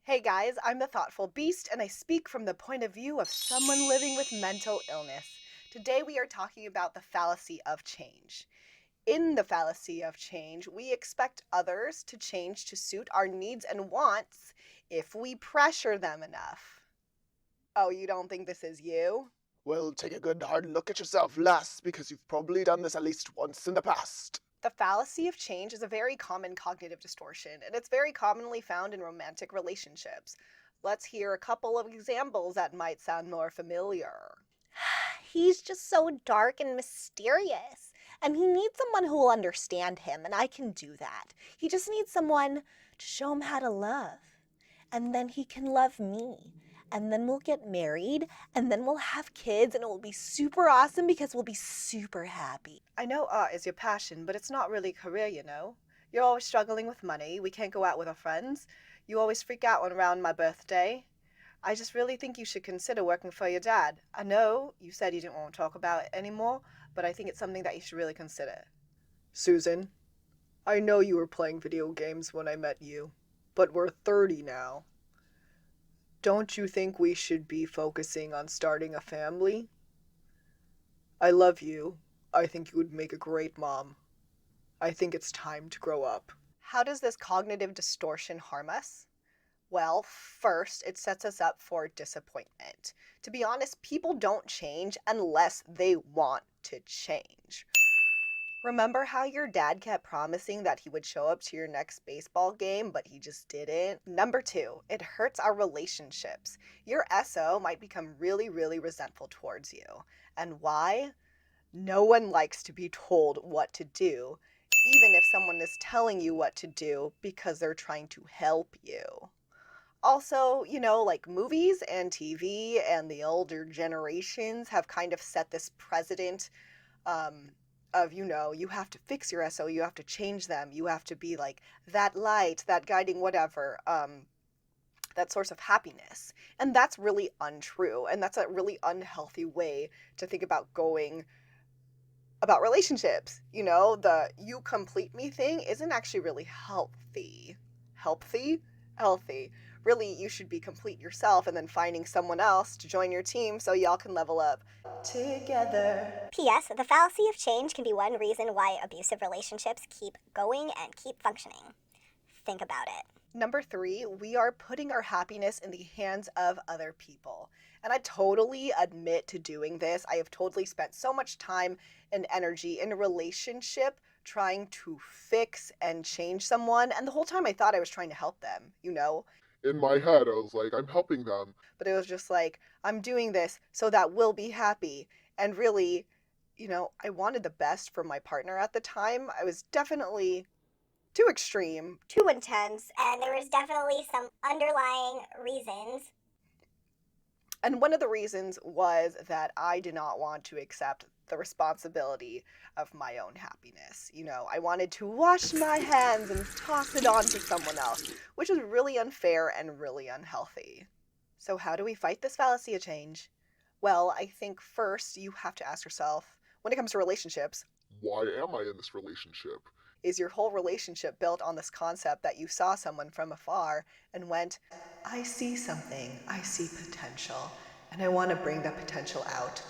Hey guys, I'm the Thoughtful Beast, and I speak from the point of view of someone living with mental illness. Today we are talking about the fallacy of change. In the fallacy of change, we expect others to change to suit our needs and wants if we pressure them enough. Oh, you don't think this is you? Well, take a good hard look at yourself, lass, because you've probably done this at least once in the past. The fallacy of change is a very common cognitive distortion, and it's very commonly found in romantic relationships. Let's hear a couple of examples that might sound more familiar. He's just so dark and mysterious. And he needs someone who will understand him, and I can do that. He just needs someone to show him how to love. And then he can love me. And then we'll get married, and then we'll have kids, and it will be super awesome because we'll be super happy. I know art is your passion, but it's not really a career, you know? You're always struggling with money. We can't go out with our friends. You always freak out when around my birthday. I just really think you should consider working for your dad. I know you said you didn't want to talk about it anymore, but I think it's something that you should really consider. Susan, I know you were playing video games when I met you, but we're 30 now. Don't you think we should be focusing on starting a family? I love you. I think you would make a great mom. I think it's time to grow up. How does this cognitive distortion harm us? Well, first, it sets us up for disappointment. To be honest, people don't change unless they want to change. Remember how your dad kept promising that he would show up to your next baseball game, but he just didn't? Number two, it hurts our relationships. Your SO might become really, really resentful towards you. And why? No one likes to be told what to do, even if someone is telling you what to do because they're trying to help you. Also, like movies and TV and the older generations have kind of set this precedent of, you have to fix your SO, you have to change them, you have to be like that light, that guiding whatever, that source of happiness. And that's really untrue. And that's a really unhealthy way to think about going about relationships. The you complete me thing isn't actually really healthy. Healthy? Healthy. Really, you should be complete yourself and then finding someone else to join your team so y'all can level up together. P.S. The fallacy of change can be one reason why abusive relationships keep going and keep functioning. Think about it. Number three, we are putting our happiness in the hands of other people. And I totally admit to doing this. I have totally spent so much time and energy in a relationship trying to fix and change someone. And the whole time I thought I was trying to help them, In my head, I was like, I'm helping them. But it was just like, I'm doing this so that we'll be happy. And really, I wanted the best for my partner at the time. I was definitely too extreme, Too intense, and there was definitely some underlying reasons. and one of the reasons was that I did not want to accept the responsibility of my own happiness. I wanted to wash my hands and toss it on to someone else, which was really unfair and really unhealthy. So how do we fight this fallacy of change? Well, I think first you have to ask yourself, when it comes to relationships, Why am I in this relationship? is your whole relationship built on this concept that you saw someone from afar and went, I see something, I see potential, and I want to bring that potential out?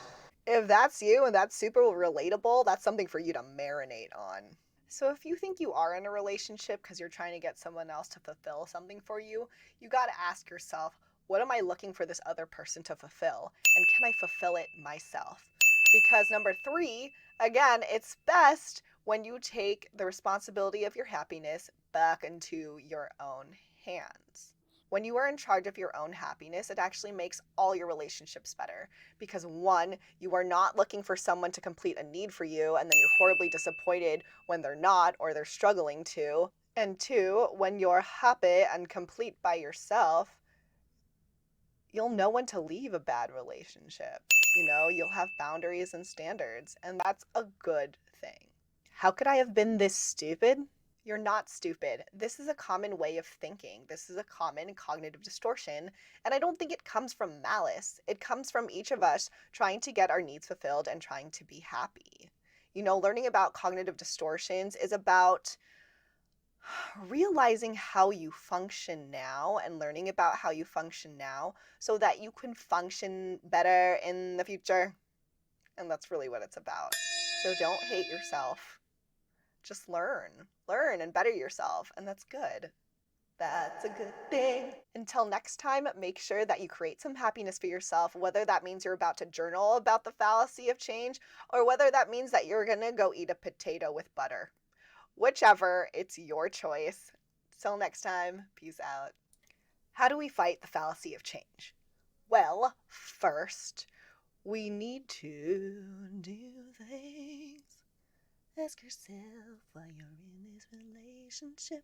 If that's you and that's super relatable, that's something for you to marinate on. So if you think you are in a relationship because you're trying to get someone else to fulfill something for you, you got to ask yourself, what am I looking for this other person to fulfill? And can I fulfill it myself? Because number three, again, it's best when you take the responsibility of your happiness back into your own hands. When you are in charge of your own happiness, it actually makes all your relationships better. Because one, you are not looking for someone to complete a need for you, and then you're horribly disappointed when they're not or they're struggling to. And two, when you're happy and complete by yourself, you'll know when to leave a bad relationship. You'll have boundaries and standards, and that's a good thing. How could I have been this stupid? You're not stupid. This is a common way of thinking. This is a common cognitive distortion, and I don't think it comes from malice. It comes from each of us trying to get our needs fulfilled and trying to be happy. Learning about cognitive distortions is about Realizing how you function now and learning about how you function now so that you can function better in the future. And that's really what it's about. So don't hate yourself. Just learn and better yourself. And that's good. That's a good thing. Until next time, make sure that you create some happiness for yourself, whether that means you're about to journal about the fallacy of change or whether that means that you're going to go eat a potato with butter. Whichever, it's your choice. Till next time, peace out. How do we fight the fallacy of change? Well, first, we need to do things. Ask yourself why you're in this relationship.